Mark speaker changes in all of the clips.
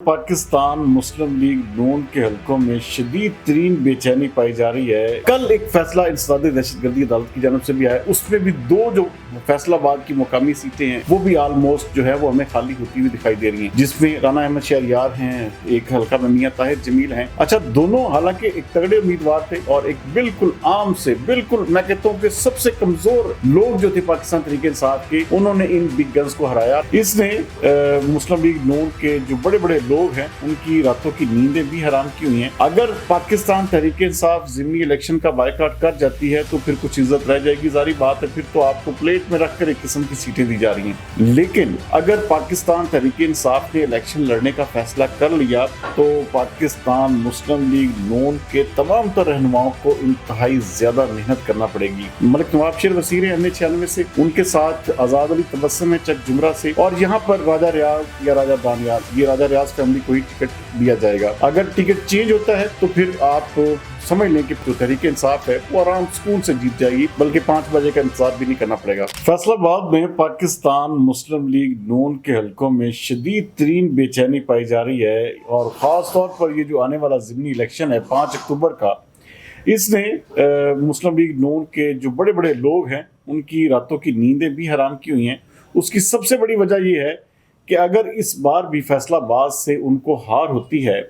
Speaker 1: पाकिस्तान मुस्लिम league नून के हलकों में शदीद तरीन बेचैनी पाई जा रही है। कल एक फैसला इंसदादी दहशतगर्दी अदालत की जानब से भी आया, उसमें भी दो जो फैसलाबाद की मुकामी सीटें हैं वो भी ऑलमोस्ट जो है वो हमें खाली होती हुई दिखाई दे रही हैं, जिसमें राना अहमद शहरयार हैं, एक हल्का में मियां ताहिर जमील हैं। अच्छा, दोनों हालांकि एक तगड़े उम्मीदवार थे और एक बिल्कुल आम से बिल्कुल मैं कहता हूँ कि सबसे कमजोर लोग जो थे पाकिस्तान तहरीक इंसाफ के, उन्होंने इन बिग गन्स को हराया। इसने मुस्लिम लीग नून के जो बड़े बड़े लोग हैं उनकी रातों की नींदें भी हराम की हुई हैं। अगर पाकिस्तान तहरीक इंसाफ ज़िमनी इलेक्शन का बायकॉट कर जाती है तो फिर कुछ इज्जत रह जाएगी, जारी बात है, फिर तो आपको प्लेट में रखकर एक किस्म की सीटें दी जा रही हैं। लेकिन अगर पाकिस्तान तहरीक इंसाफ ने इलेक्शन लड़ने का फैसला कर लिया तो पाकिस्तान मुस्लिम लीग नून के तमाम तर रहनुमाओं को इंतहाई ज्यादा मेहनत करना पड़ेगी। मलिक नवाब शेर वसीर है NA96 से, उनके साथ आजाद अली तबस्सुम है चक जुमरा से, और यहाँ पर राजा रियाज या राजा दानियाल, ये राजा रियाज फैमिली को ही टिकट दिया जाएगा। अगर टिकट चेंज होता है तो फिर आप समझ लें कि जो तहरीक इंसाफ है वो आराम सुकून से जीत जाएगी, बल्कि 5 बजे का इंतजार भी नहीं करना पड़ेगा। फैसलाबाद में पाकिस्तान मुस्लिम लीग नून के हलकों में शदीद तरीन बेचैनी पाई जा रही है, और खास तौर पर ये जो आने वाला ज़िमनी इलेक्शन है 5 अक्टूबर का, इसने मुस्लिम लीग नून के जो बड़े बड़े लोग हैं उनकी रातों की नींदें भी हराम की हुई हैं। उसकी सबसे बड़ी वजह ये है कि अगर इस बार भी फैसलाबाद से उनको हार होती है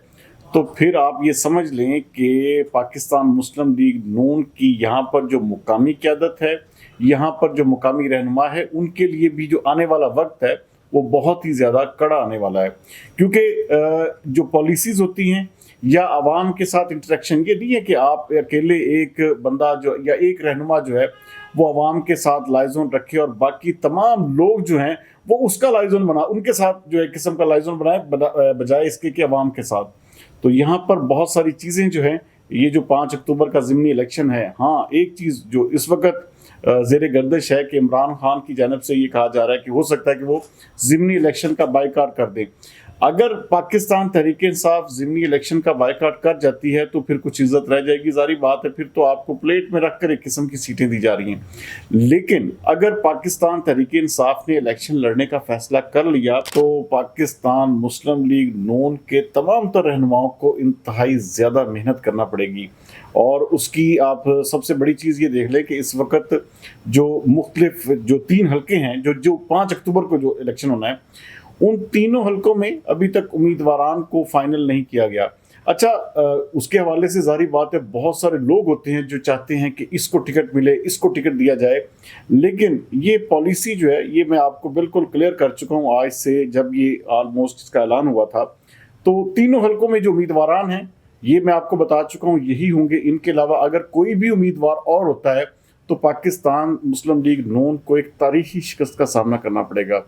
Speaker 1: तो फिर आप ये समझ लें कि पाकिस्तान मुस्लिम लीग नून की यहाँ पर जो मुकामी क़यादत है, यहाँ पर जो मुकामी रहनुमा है, उनके लिए भी जो आने वाला वक्त है वो बहुत ही ज़्यादा कड़ा आने वाला है। क्योंकि जो पॉलिसीज़ होती हैं या आवाम के साथ इंटरेक्शन, ये नहीं है कि आप अकेले एक बंदा जो या एक रहनुमा जो है वो आवाम के साथ लाइजोन रखे और बाकी तमाम लोग जो हैं वो उसका लाइजोन बना, उनके साथ जो एक किस्म का लाइजोन बनाए बजाय इसके कि आवाम के साथ। तो यहाँ पर बहुत सारी चीज़ें जो हैं, ये जो 5 अक्टूबर का ज़िमनी इलेक्शन है, हाँ एक चीज़ जो इस वक्त ज़ेरे गर्दिश है कि इमरान खान की जानब से ये कहा जा रहा है कि हो सकता है कि वो ज़िमनी इलेक्शन का बायकॉट कर दें। अगर पाकिस्तान तहरीक इंसाफ ज़िमनी इलेक्शन का बायकॉट कर जाती है तो फिर कुछ इज्जत रह जाएगी, जारी बात है, फिर तो आपको प्लेट में रखकर एक किस्म की सीटें दी जा रही हैं। लेकिन अगर पाकिस्तान तहरीक इंसाफ ने इलेक्शन लड़ने का फैसला कर लिया तो पाकिस्तान मुस्लिम लीग नून के तमाम तर रहनुमाओं को इंतहाई ज़्यादा मेहनत करना पड़ेगी। और उसकी आप सबसे बड़ी चीज़ ये देख लें कि इस वक्त जो मुख्तलिफ जो 3 हल्के हैं, जो 5 अक्टूबर को जो इलेक्शन होना है, उन तीनों हलकों में अभी तक उम्मीदवारान को फाइनल नहीं किया गया। अच्छा, उसके हवाले से जारी बात है, बहुत सारे लोग होते हैं जो चाहते हैं कि इसको टिकट मिले, इसको टिकट दिया जाए, लेकिन ये पॉलिसी जो है ये मैं आपको बिल्कुल क्लियर कर चुका हूँ आज से, जब ये ऑलमोस्ट इसका ऐलान हुआ था। तो तीनों हलकों में जो उम्मीदवारान हैं ये मैं आपको बता चुका हूँ, यही होंगे। इनके अलावा अगर कोई भी उम्मीदवार और होता है तो पाकिस्तान मुस्लिम लीग नून को एक तारीखी शिकस्त का सामना करना पड़ेगा।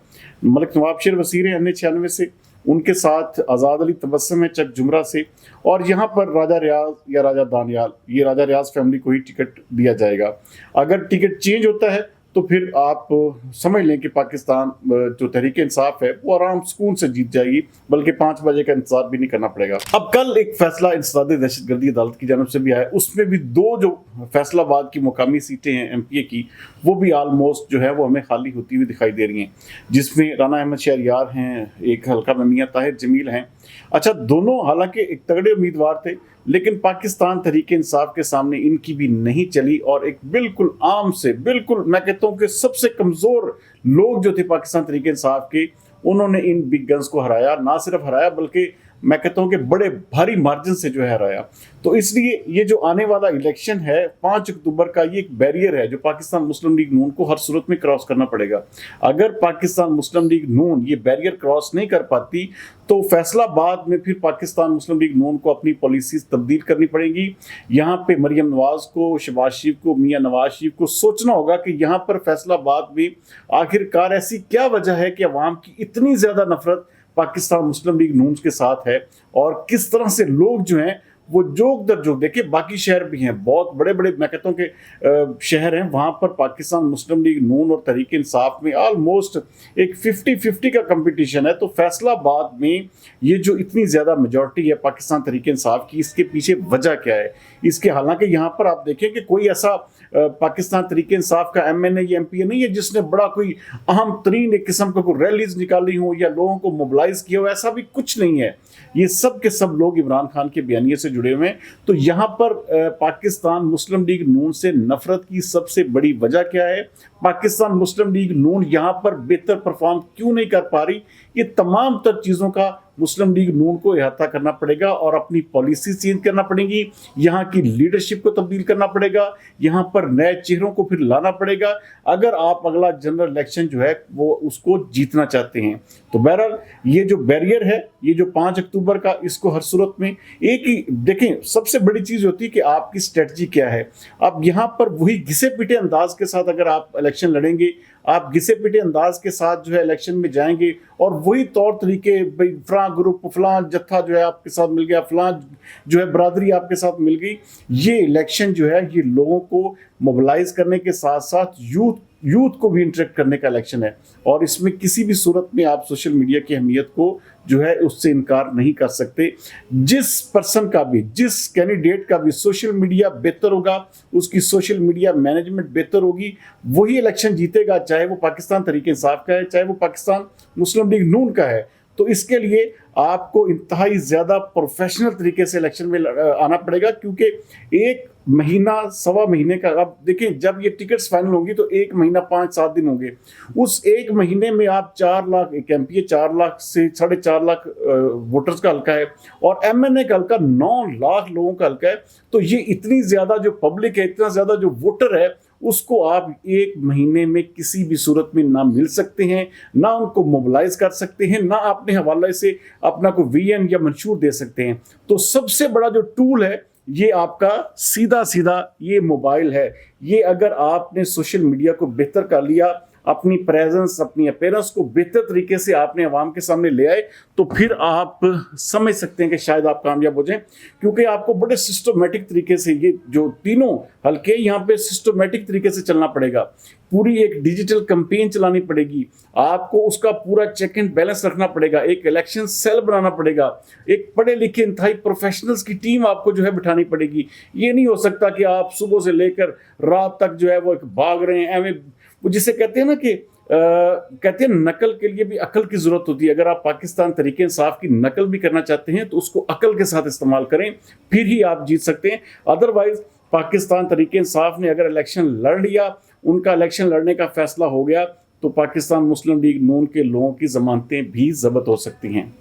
Speaker 1: मलिक नवाब शेर वसीर है NA96 से, उनके साथ आज़ाद अली तबस्सुम है चक जुमरा से, और यहाँ पर राजा रियाज या राजा दानियाल, ये राजा रियाज फैमिली को ही टिकट दिया जाएगा। अगर टिकट चेंज होता है तो फिर आप समझ लें कि पाकिस्तान जो तहरीक इंसाफ है वो आराम सुकून से जीत जाएगी, बल्कि 5 बजे का इंतजार भी नहीं करना पड़ेगा। अब कल एक फैसला इंसदादी दहशतगर्दी अदालत की जानब से भी आया, उसमें भी दो जो फैसलाबाद की मुकामी सीटें हैं MPA की, वो भी ऑलमोस्ट जो है वो हमें खाली होती हुई दिखाई दे रही हैं, जिसमें राना अहमद शहरयार हैं, एक हल्का में मियां ताहिर जमील हैं। अच्छा, दोनों हालांकि एक तगड़े उम्मीदवार थे, लेकिन पाकिस्तान तहरीक इंसाफ के सामने इनकी भी नहीं चली, और एक बिल्कुल आम से बिल्कुल मैं कहता हूँ कि सबसे कमज़ोर लोग जो थे पाकिस्तान तहरीक इंसाफ के, उन्होंने इन बिग गन्स को हराया। ना सिर्फ हराया बल्कि मैं कहता हूँ कि बड़े भारी मार्जिन से जो है हराया। तो इसलिए ये जो आने वाला इलेक्शन है 5 अक्टूबर का, ये एक बैरियर है जो पाकिस्तान मुस्लिम लीग नून को हर सूरत में क्रॉस करना पड़ेगा। अगर पाकिस्तान मुस्लिम लीग नून ये बैरियर क्रॉस नहीं कर पाती तो फैसलाबाद में फिर पाकिस्तान मुस्लिम लीग नून को अपनी पॉलिसीज तब्दील करनी पड़ेगी। यहाँ पे मरियम नवाज को, शहबाज शरीफ को, मियां नवाज शरीफ को सोचना होगा कि यहाँ पर फैसलाबाद में आखिरकार ऐसी क्या वजह है कि अवाम की इतनी ज़्यादा नफरत पाकिस्तान मुस्लिम लीग नून के साथ है, और किस तरह से लोग जो हैं वो जोक दर जोक, देखिए बाकी शहर भी हैं, बहुत बड़े बड़े मैं कहता हूँ कि शहर हैं, वहाँ पर पाकिस्तान मुस्लिम लीग नून और तहरीक इंसाफ में ऑलमोस्ट एक 50-50 का कंपटीशन है। तो फैसलाबाद में ये जो इतनी ज़्यादा मेजॉरिटी है पाकिस्तान तहरीक इंसाफ की, इसके पीछे वजह क्या है? इसके हालांकि यहाँ पर आप देखें कि कोई ऐसा पाकिस्तान तहरीक इंसाफ का MNA या MPA नहीं है जिसने बड़ा कोई अहम तरीन एक किस्म का कोई रैलीज निकाली हो या लोगों को मोबिलाइज किया हो, ऐसा भी कुछ नहीं है। ये सब के सब लोग इमरान खान के बयानिए से जुड़े हुए हैं। तो यहाँ पर पाकिस्तान मुस्लिम लीग नून से नफरत की सबसे बड़ी वजह क्या है? पाकिस्तान मुस्लिम लीग नून यहाँ पर बेहतर परफॉर्म क्यों नहीं कर पा रही? ये तमाम तर चीज़ों का मुस्लिम लीग नून को अहाता करना पड़ेगा और अपनी पॉलिसी चेंज करना पड़ेगी, यहाँ की लीडरशिप को तब्दील करना पड़ेगा, यहाँ पर नए चेहरों को फिर लाना पड़ेगा अगर आप अगला जनरल इलेक्शन जो है वो उसको जीतना चाहते हैं। तो बहरहाल ये जो बैरियर है, ये जो 5 अक्टूबर का, इसको हर सूरत में एक ही देखें, सबसे बड़ी चीज़ होती है कि आपकी स्ट्रेटजी क्या है। अब यहाँ पर वही घिसे पिटे अंदाज के साथ अगर आप इलेक्शन लड़ेंगे, आप घिसे पिटे अंदाज के साथ जो है इलेक्शन में जाएंगे और वही तौर तरीके, भाई फलां ग्रुप फलां जत्था जो है आपके साथ मिल गया, फलां जो है बरादरी आपके साथ मिल गई, ये इलेक्शन जो है ये लोगों को मोबिलाइज करने के साथ साथ यूथ को भी इंटरेक्ट करने का इलेक्शन है। और इसमें किसी भी सूरत में आप सोशल मीडिया की अहमियत को जो है उससे इनकार नहीं कर सकते। जिस पर्सन का भी, जिस कैंडिडेट का भी सोशल मीडिया बेहतर होगा, उसकी सोशल मीडिया मैनेजमेंट बेहतर होगी, वही इलेक्शन जीतेगा, चाहे वो पाकिस्तान तहरीक इंसाफ का है, चाहे वो पाकिस्तान मुस्लिम लीग नून का है। तो इसके लिए आपको इंतहाई ज़्यादा प्रोफेशनल तरीके से इलेक्शन में आना पड़ेगा, क्योंकि एक महीना सवा महीने का, अब देखिए जब ये टिकट्स फाइनल होंगी तो 1 महीना 5-7 दिन होंगे। उस 1 महीने में आप 4 लाख, एक MPA 4 लाख से 4.5 लाख वोटर्स का हल्का है और MNA का हल्का 9 लाख लोगों का हल्का है। तो ये इतनी ज़्यादा जो पब्लिक है, इतना ज़्यादा जो वोटर है, उसको आप 1 महीने में किसी भी सूरत में ना मिल सकते हैं, ना उनको मोबिलाइज कर सकते हैं, ना अपने हवाले से अपना को VN या मंशूर दे सकते हैं। तो सबसे बड़ा जो टूल है ये आपका सीधा सीधा ये मोबाइल है। ये अगर आपने सोशल मीडिया को बेहतर कर लिया, अपनी प्रेजेंस, अपनी अपीयरेंस को बेहतर तरीके से आपने आवाम के सामने ले आए, तो फिर आप समझ सकते हैं कि शायद आप कामयाब हो जाएं। क्योंकि आपको बड़े सिस्टमेटिक तरीके से ये जो तीनों हल्के यहाँ पे सिस्टमेटिक तरीके से चलना पड़ेगा। पूरी एक डिजिटल कैंपेन चलानी पड़ेगी, आपको उसका पूरा चेक एंड बैलेंस रखना पड़ेगा, एक इलेक्शन सेल बनाना पड़ेगा, एक पढ़े लिखे इंतहाई प्रोफेशनल्स की टीम आपको जो है बिठानी पड़ेगी। ये नहीं हो सकता कि आप सुबह से लेकर रात तक जो है वो एक भाग रहे हैं एवं, वो जिसे कहते हैं ना कि कहते हैं नकल के लिए भी अकल की जरूरत होती है। अगर आप पाकिस्तान तहरीक इंसाफ की नकल भी करना चाहते हैं तो उसको अकल के साथ इस्तेमाल करें, फिर ही आप जीत सकते हैं। अदरवाइज पाकिस्तान तहरीक इंसाफ ने अगर इलेक्शन लड़ लिया, उनका इलेक्शन लड़ने का फैसला हो गया, तो पाकिस्तान मुस्लिम लीग नून के लोगों की जमानतें भी जब्त हो सकती हैं।